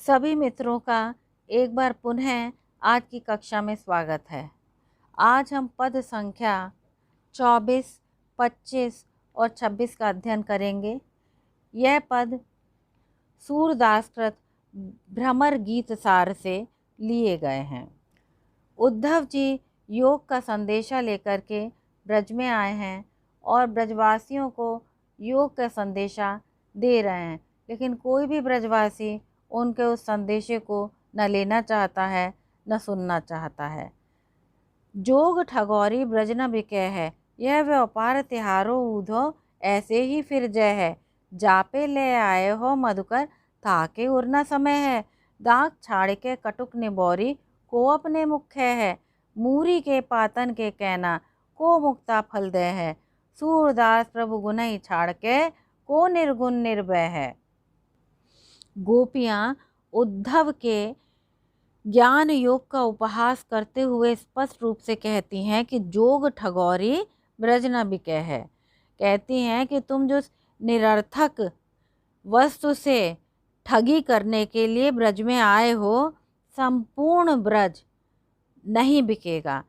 सभी मित्रों का एक बार पुनः आज की कक्षा में स्वागत है। आज हम पद संख्या 24, 25 और 26 का अध्ययन करेंगे। यह पद सूरदासकृत भ्रमर गीत सार से लिए गए हैं। उद्धव जी योग का संदेशा लेकर के ब्रज में आए हैं और ब्रजवासियों को योग का संदेशा दे रहे हैं, लेकिन कोई भी ब्रजवासी उनके उस संदेशे को न लेना चाहता है न सुनना चाहता है। जोग ठगौरी ब्रज न बिके है, यह व्यापार तिहारो ऊधो, ऐसे ही फिर जय है। जापे ले आए हो मधुकर, ताके उड़ना समय है। दाग छाड़ के कटुक निबोरी, को अपने मुख्य है। मूरी के पातन के कहना, को मुक्ता फल दे है। सूरदास प्रभु गुनहि छाड़ के, को निर्गुण निर्भय है। गोपियाँ उद्धव के ज्ञान योग का उपहास करते हुए स्पष्ट रूप से कहती हैं कि जोग ठगौरी ब्रज न बिके है। कहती हैं कि तुम जो निरर्थक वस्तु से ठगी करने के लिए ब्रज में आए हो, संपूर्ण ब्रज नहीं बिकेगा।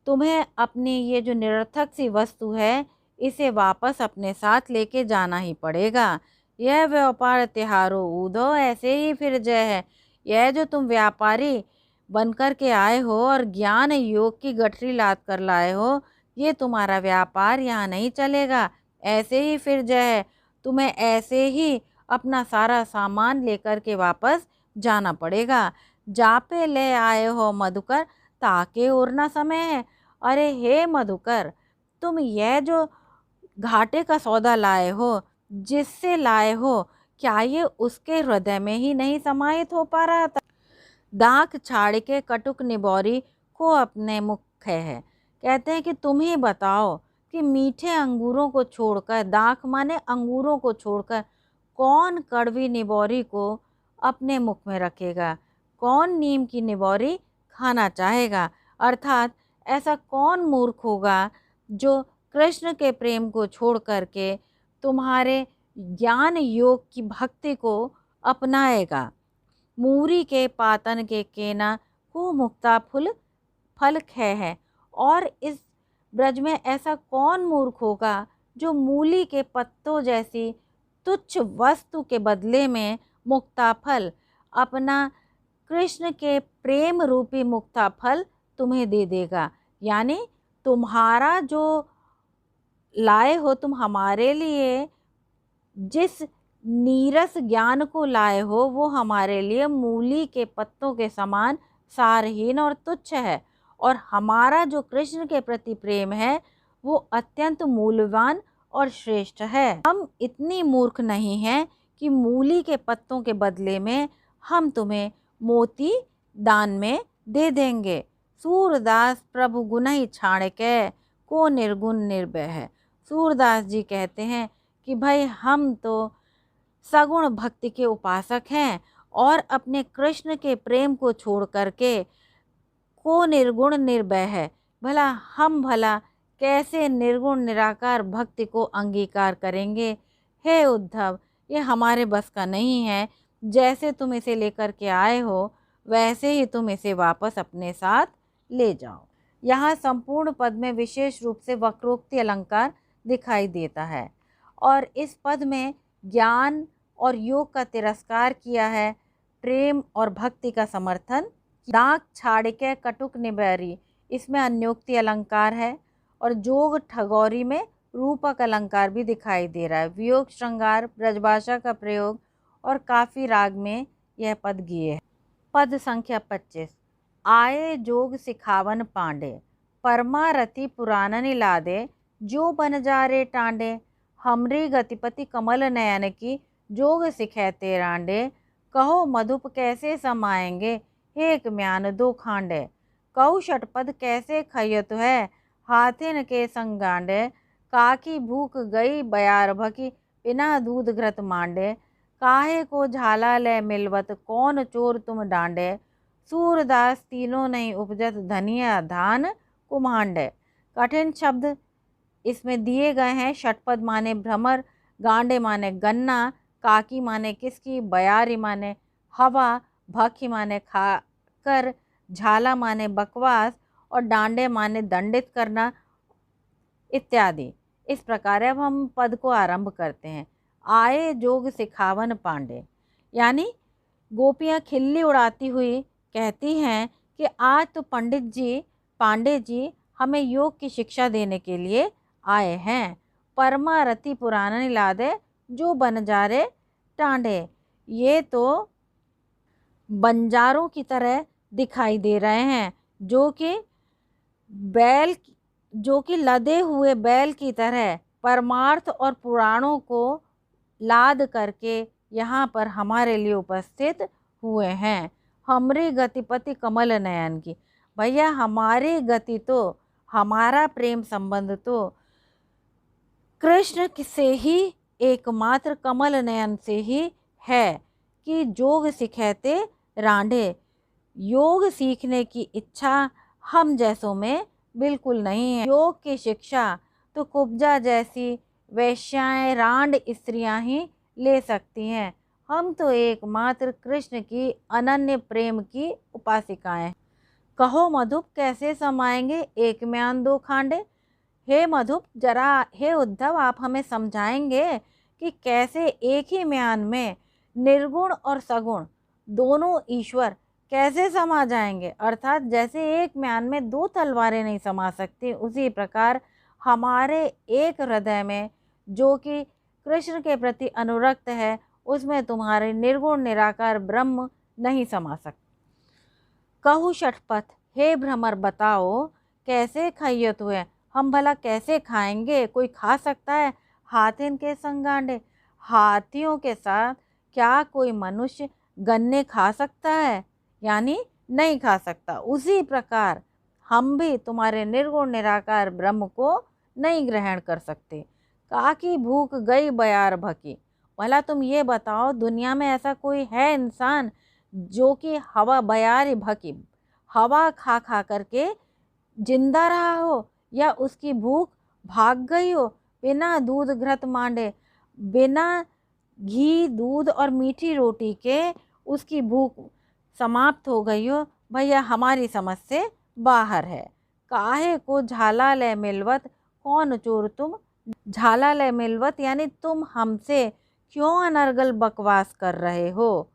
तुम्हें अपनी ये जो निरर्थक सी वस्तु है, इसे वापस अपने साथ लेके जाना ही पड़ेगा। यह व्यापार तिहारो ऊधो, ऐसे ही फिर जय है। यह जो तुम व्यापारी बनकर के आए हो और ज्ञान योग की गठरी लाद कर लाए हो, ये तुम्हारा व्यापार यहाँ नहीं चलेगा। ऐसे ही फिर जय है। तुम्हें ऐसे ही अपना सारा सामान लेकर के वापस जाना पड़ेगा। जापे ले आए हो मधुकर, ताके उड़ना समय है। अरे हे मधुकर, तुम यह जो घाटे का सौदा लाए हो, जिससे लाए हो, क्या ये उसके हृदय में ही नहीं समाहित हो पा रहा था? दाख छाड़ के कटुक निबोरी, को अपने मुख्य है। कहते हैं कि तुम ही बताओ कि मीठे अंगूरों को छोड़कर, दाख माने अंगूरों को छोड़कर, कौन कड़वी निबोरी को अपने मुख में रखेगा? कौन नीम की निबोरी खाना चाहेगा? अर्थात ऐसा कौन मूर्ख होगा जो कृष्ण के प्रेम को छोड़ करके तुम्हारे ज्ञान योग की भक्ति को अपनाएगा। मूरी के पातन के केना, को मुक्ता फल खे है। और इस ब्रज में ऐसा कौन मूर्ख होगा जो मूली के पत्तों जैसी तुच्छ वस्तु के बदले में मुक्ता फल, अपना कृष्ण के प्रेम रूपी मुक्ता फल तुम्हें दे देगा। यानी तुम्हारा जो लाए हो, तुम हमारे लिए जिस नीरस ज्ञान को लाए हो, वो हमारे लिए मूली के पत्तों के समान सारहीन और तुच्छ है। और हमारा जो कृष्ण के प्रति प्रेम है, वो अत्यंत मूल्यवान और श्रेष्ठ है। हम इतनी मूर्ख नहीं हैं कि मूली के पत्तों के बदले में हम तुम्हें मोती दान में दे देंगे। सूरदास प्रभु गुनहि छाड़ के, को निर्गुण निर्भय है। सूरदास जी कहते हैं कि भाई हम तो सगुण भक्ति के उपासक हैं और अपने कृष्ण के प्रेम को छोड़ करके को निर्गुण निर्भय है। भला कैसे निर्गुण निराकार भक्ति को अंगीकार करेंगे? हे उद्धव, ये हमारे बस का नहीं है। जैसे तुम इसे लेकर के आए हो, वैसे ही तुम इसे वापस अपने साथ ले जाओ। यहाँ संपूर्ण पद में विशेष रूप से वक्रोक्ति अलंकार दिखाई देता है और इस पद में ज्ञान और योग का तिरस्कार किया है, प्रेम और भक्ति का समर्थन। दाग छाड़ के कटुक निबोरी, इसमें अन्योक्ति अलंकार है और जोग ठगौरी में रूपक अलंकार भी दिखाई दे रहा है। वियोग श्रृंगार ब्रजभाषा का प्रयोग और काफी राग में यह पद गीये है। पद संख्या 25। आए जोग सिखावन पांडे, परमारथी पुराणन लादे, जो बन जा रे टांडे। हमरी गतिपति कमल नयन की, जोग सिखैते रांडे। कहो मधुप कैसे समाएंगे, एक म्यान दो खांडे। कहु षटपद कैसे खयत है, हाथिन के संगांडे। काकी भूख गई बयार भकी, बिना दूध घृत मांडे। काहे को झाला ले मिलवत, कौन चोर तुम डांडे। सूरदास तीनों नहीं उपजत, धनिया धान कुम्हांडे। कठिन शब्द इसमें दिए गए हैं। षटपद माने भ्रमर, गांडे माने गन्ना, काकी माने किसकी, बयारी माने हवा भक्ति माने खाकर, झाला माने बकवास और डांडे माने दंडित करना इत्यादि। इस प्रकार अब हम पद को आरंभ करते हैं। आए जोग सिखावन पांडे, यानी गोपियाँ खिल्ली उड़ाती हुई कहती हैं कि आज तो पंडित जी पांडे जी हमें योग की शिक्षा देने के लिए आए हैं। परमारति पुराना लादे जो बंजारे टांडे, ये तो बंजारों की तरह दिखाई दे रहे हैं, जो कि लदे हुए बैल की तरह परमार्थ और पुराणों को लाद करके यहाँ पर हमारे लिए उपस्थित हुए हैं। हमरी गतिपति कमल नयन की, भैया हमारी गति तो, हमारा प्रेम संबंध तो कृष्ण से ही, एकमात्र कमल नयन से ही है कि जोग सिखाते रांडे। योग सीखने की इच्छा हम जैसों में बिल्कुल नहीं है। योग की शिक्षा तो कुब्जा जैसी वैश्याएं, रांड स्त्रियां ही ले सकती हैं। हम तो एकमात्र कृष्ण की अनन्य प्रेम की उपासिकाएं। कहो मधुप कैसे समाएंगे एक म्यान दो खांडे। हे मधुप, जरा हे उद्धव, आप हमें समझाएंगे कि कैसे एक ही म्यान में निर्गुण और सगुण दोनों ईश्वर कैसे समा जाएंगे। अर्थात जैसे एक म्यान में दो तलवारें नहीं समा सकती, उसी प्रकार हमारे एक हृदय में जो कि कृष्ण के प्रति अनुरक्त है, उसमें तुम्हारे निर्गुण निराकार ब्रह्म नहीं समा सकते। कहु षटपथ, हे भ्रमर बताओ कैसे खैयत हुए, हम भला कैसे खाएंगे, कोई खा सकता है। हाथिन के संगांडे, हाथियों के साथ क्या कोई मनुष्य गन्ने खा सकता है, यानी नहीं खा सकता। उसी प्रकार हम भी तुम्हारे निर्गुण निराकार ब्रह्म को नहीं ग्रहण कर सकते। काकी भूख गई बयार भकी, भला तुम ये बताओ दुनिया में ऐसा कोई है इंसान जो कि हवा बयार भकी, हवा खा खा करके जिंदा रहा हो, या उसकी भूख भाग गई हो। बिना दूध घृत मांडे, बिना घी दूध और मीठी रोटी के उसकी भूख समाप्त हो गई हो, भैया हमारी समझ से बाहर है। काहे को झाला ले मिलवत, कौन चोर तुम। झाला ले मिलवत यानी तुम हमसे क्यों अनर्गल बकवास कर रहे हो।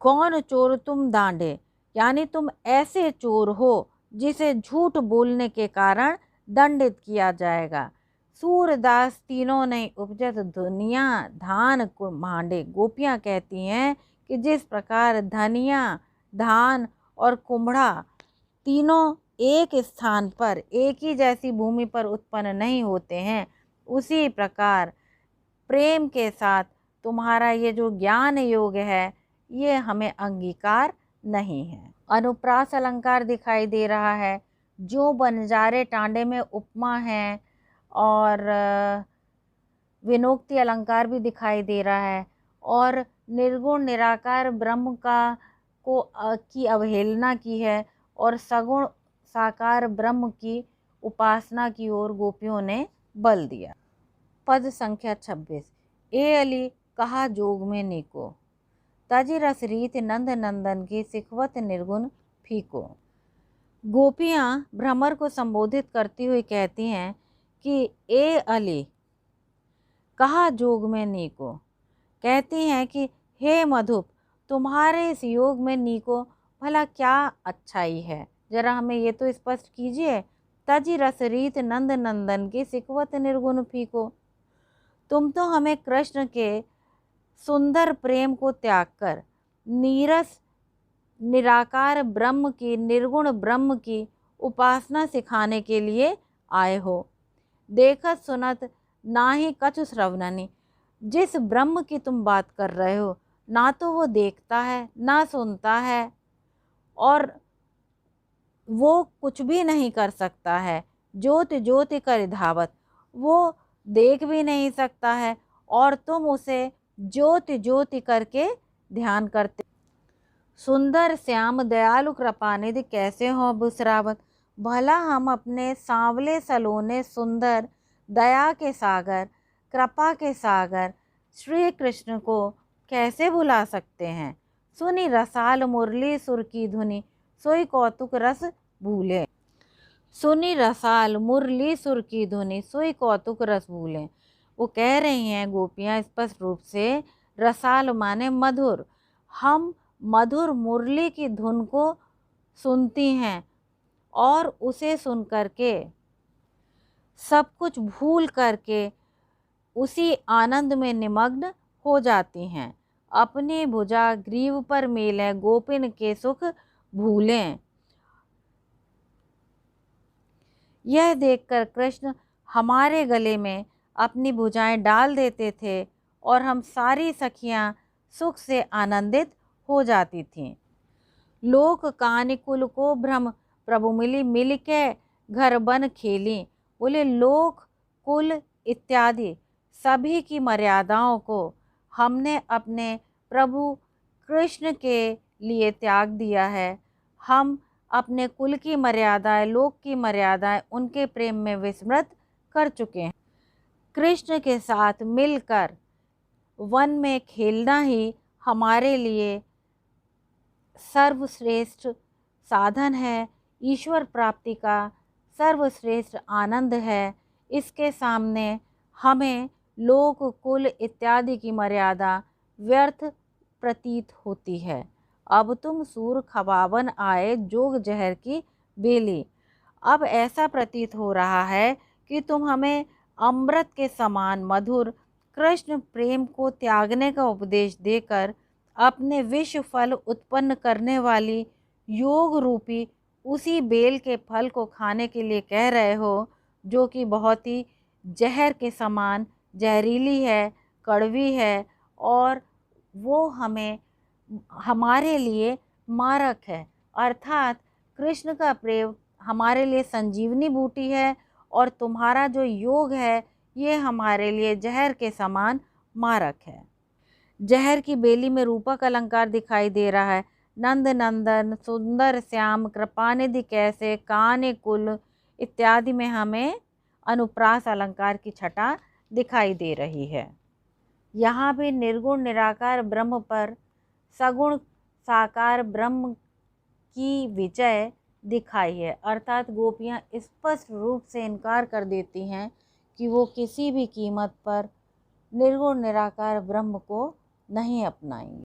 कौन चोर तुम दांडे, यानी तुम ऐसे चोर हो जिसे झूठ बोलने के कारण दंडित किया जाएगा। सूरदास तीनों ने उपजत दुनिया धान को मांडे। गोपियाँ कहती हैं कि जिस प्रकार धनिया, धान और कुम्हड़ा तीनों एक स्थान पर, एक ही जैसी भूमि पर उत्पन्न नहीं होते हैं, उसी प्रकार प्रेम के साथ तुम्हारा ये जो ज्ञान योग है, ये हमें अंगीकार नहीं है। अनुप्रास अलंकार दिखाई दे रहा है, जो बंजारे टांडे में उपमा है, और विनोक्ति अलंकार भी दिखाई दे रहा है, और निर्गुण निराकार ब्रह्म की अवहेलना की है, और सगुण साकार ब्रह्म की उपासना की ओर गोपियों ने बल दिया। पद संख्या 26। ए अली कहा जोग में नीको, तजी रस रीत नंद नंदन की सिखवत निर्गुण फीको। गोपियाँ भ्रमर को संबोधित करती हुई कहती हैं कि ए अली कहा जोग में नीको, कहती हैं कि हे मधुप, तुम्हारे इस योग में नीको भला क्या अच्छाई है, जरा हमें ये तो स्पष्ट कीजिए। तजी रस रीत नंद नंदन की सिखवत निर्गुण फीको, तुम तो हमें कृष्ण के सुंदर प्रेम को त्याग कर नीरस निराकार ब्रह्म की, निर्गुण ब्रह्म की उपासना सिखाने के लिए आए हो। देखत सुनत ना ही कछु श्रवणनी, जिस ब्रह्म की तुम बात कर रहे हो, ना तो वो देखता है ना सुनता है, और वो कुछ भी नहीं कर सकता है। ज्योति ज्योति कर धावत, वो देख भी नहीं सकता है, और तुम उसे ज्योति ज्योति करके ध्यान करते। सुंदर श्याम दयालु कृपानिधि कैसे हो बुसरावत, भला हम अपने सांवले सलोने सुंदर दया के सागर, कृपा के सागर श्री कृष्ण को कैसे भुला सकते हैं। सुनी रसाल मुरली सुर की धुनी, सोई कौतुक रस भूले। सुनी रसाल मुरली सुर की धुनी, सोई कौतुक रस भूले। वो कह रही हैं गोपियाँ स्पष्ट रूप से, रसाल माने मधुर, हम मधुर मुरली की धुन को सुनती हैं और उसे सुन करके सब कुछ भूल करके उसी आनंद में निमग्न हो जाती हैं। अपनी भुजा ग्रीव पर मेलें, गोपिन के सुख भूलें। यह देखकर कृष्ण हमारे गले में अपनी भुजाएं डाल देते थे और हम सारी सखियां सुख से आनंदित हो जाती थीं। लोक कानिकुल को भ्रम, प्रभु मिली मिल के घर बन खेली। बोले लोक कुल इत्यादि सभी की मर्यादाओं को हमने अपने प्रभु कृष्ण के लिए त्याग दिया है। हम अपने कुल की मर्यादाएं, लोक की मर्यादाएं उनके प्रेम में विस्मृत कर चुके हैं। कृष्ण के साथ मिलकर वन में खेलना ही हमारे लिए सर्वश्रेष्ठ साधन है, ईश्वर प्राप्ति का सर्वश्रेष्ठ आनंद है। इसके सामने हमें लोक कुल इत्यादि की मर्यादा व्यर्थ प्रतीत होती है। अब तुम सूर खबावन आए जोग जहर की बेली। अब ऐसा प्रतीत हो रहा है कि तुम हमें अमृत के समान मधुर कृष्ण प्रेम को त्यागने का उपदेश देकर अपने विष फल उत्पन्न करने वाली योग रूपी उसी बेल के फल को खाने के लिए कह रहे हो, जो कि बहुत ही जहर के समान जहरीली है, कड़वी है और वो हमारे लिए मारक है। अर्थात कृष्ण का प्रेम हमारे लिए संजीवनी बूटी है और तुम्हारा जो योग है ये हमारे लिए जहर के समान मारक है। जहर की बेली में रूपक अलंकार दिखाई दे रहा है। नंद नंदन, सुंदर श्याम, कृपानिधि कैसे, काने कुल इत्यादि में हमें अनुप्रास अलंकार की छटा दिखाई दे रही है। यहाँ भी निर्गुण निराकार ब्रह्म पर सगुण साकार ब्रह्म की विजय दिखाई है। अर्थात गोपियाँ स्पष्ट रूप से इनकार कर देती हैं कि वो किसी भी कीमत पर निर्गुण निराकार ब्रह्म को नहीं अपनाएंगी।